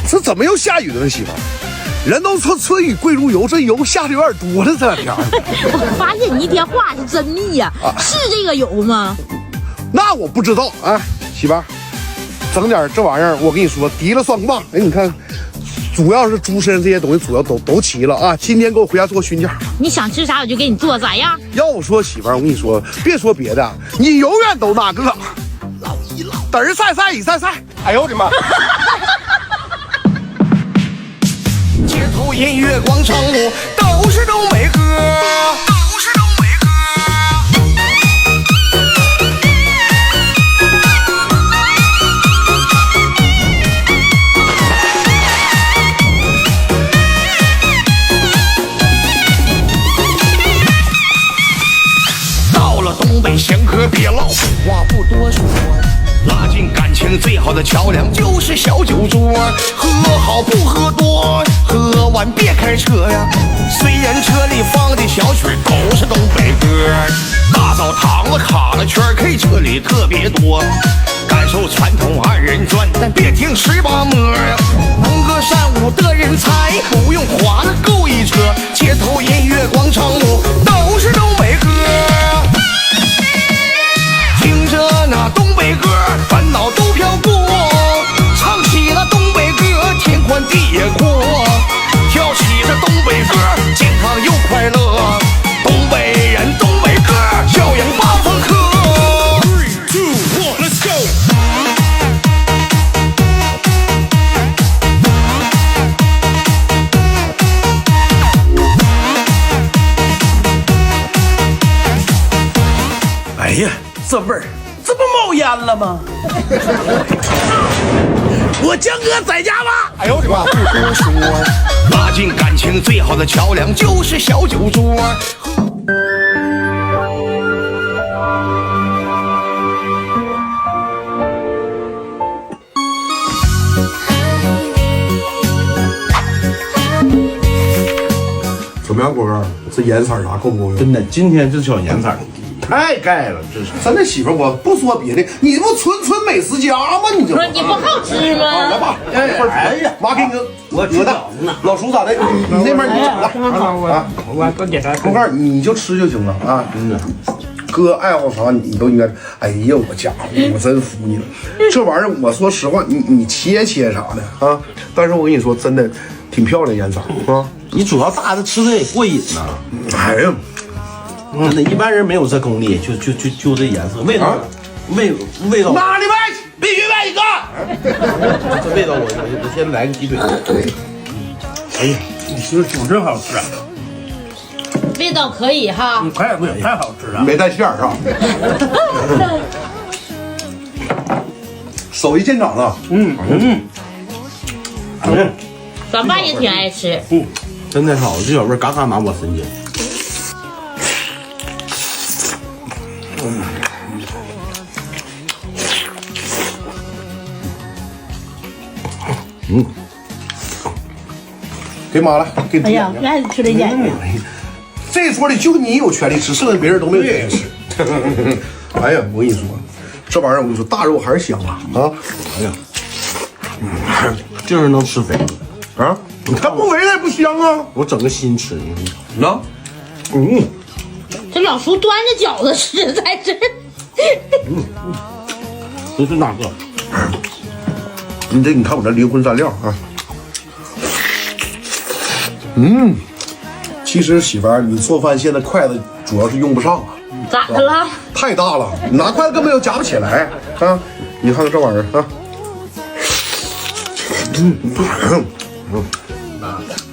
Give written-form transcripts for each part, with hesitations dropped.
这怎么又下雨了呢？媳妇儿，人都说春雨贵如油，这油下的有点多了，这两天。我发现你一天话是真密呀，是这个油吗？那我不知道啊，媳妇儿，整点这玩意儿，我跟你说，提了算卦。哎，你看，主要是猪身这些东西，主要都齐了啊。今天给我回家做熏架。你想吃啥我就给你做，咋样？要我说，媳妇儿，我跟你说，别说别的，你永远都那个嘚儿赛赛，以赛赛。哎呦我的妈！街头音乐广场舞都是东北歌，都是东北歌。到了东北闲嗑别唠，话不多说。拉近感情最好的桥梁就是小酒桌，喝好不喝多，喝完别开车呀。虽然车里放的小曲都是东北歌，大澡堂子卡了圈 K 这里特别多，感受传统二人转，但别听18摸呀。能歌善舞的人才不用花了够一车，街头音乐广场舞都是东北歌。听着那东北歌，烦恼都飘过，唱起了东北歌，天宽地也阔，跳起这东北歌，健康又快乐。东北人，东北歌，教养八方课。3、2、1 let's go。 哎呀，这味儿，这不冒烟了吗？我江哥在家吧。哎呦我的妈！不多说，拉近感情最好的桥梁就是小酒桌。怎么样，果哥？这颜色啥够不够用？真的，今天这小颜色太盖了，这是。真的媳妇儿，我不说别的，你不纯美食家吗？你这不是你不好吃吗？来吧，哎呀，妈给你个我鹅蛋，老叔咋的？你那边你整了啊？我多点啥？红盖你就吃就行了啊！真的，哥爱好啥你都应该。哎呀，我家伙，我真服你了。这玩意儿，我说实话，你切啥的啊？但是我跟你说，真的挺漂亮颜色啊。你主要大的吃的也过瘾呐。哎呀，真的，一般人没有这功力，就这颜色，味道，味道，哪里卖？必须卖一个。这味道我先来个鸡腿。哎呀，你媳妇挺真好吃啊！味道可以哈。快不太好吃了。没带馅儿啊。手艺见长了。咱爸也挺爱吃。真的好，这小味嘎嘎拿我神经。给妈了，给你。哎呀，爱吃这眼睛。这桌里就你有权利吃，剩下别人都没有权利吃。哎呀，我跟你说，这玩意儿我跟你说，大肉还是香啊！啊，哎呀，就是能吃肥啊，它不肥它也不香啊！我整个心吃，那，这老叔端着饺子吃才是。这是哪个？你看我这灵魂蘸料啊！其实媳妇儿，你做饭现在筷子主要是用不上啊，咋的了？太大了，你拿筷子根本就夹不起来啊！你看看这玩意儿啊，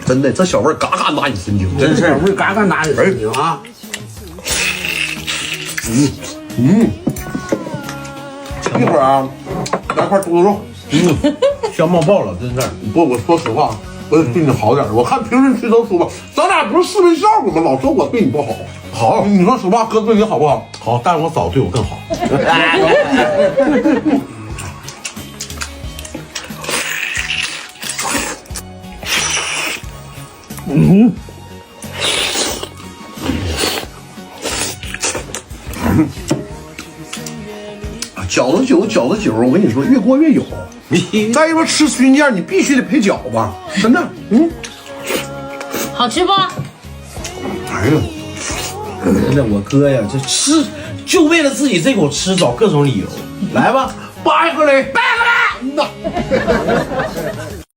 真的，这小味儿嘎嘎拿你神经，真是味嘎嘎拿你神经啊！一会儿啊，来块猪肉，香冒爆了，真是。不，我说实话，我得对你好点。我看平时去都说吧，咱俩不是视频效果吗？老说我对你不好。好，你说实话，哥对你好不好？好，但是我嫂对我更好。饺子酒，我跟你说，越过越有。再一说吃熏酱，你必须得配饺子，真的。好吃不？哎呀，真的，我哥呀，这吃就为了自己这口吃找各种理由。来吧，掰回来，那。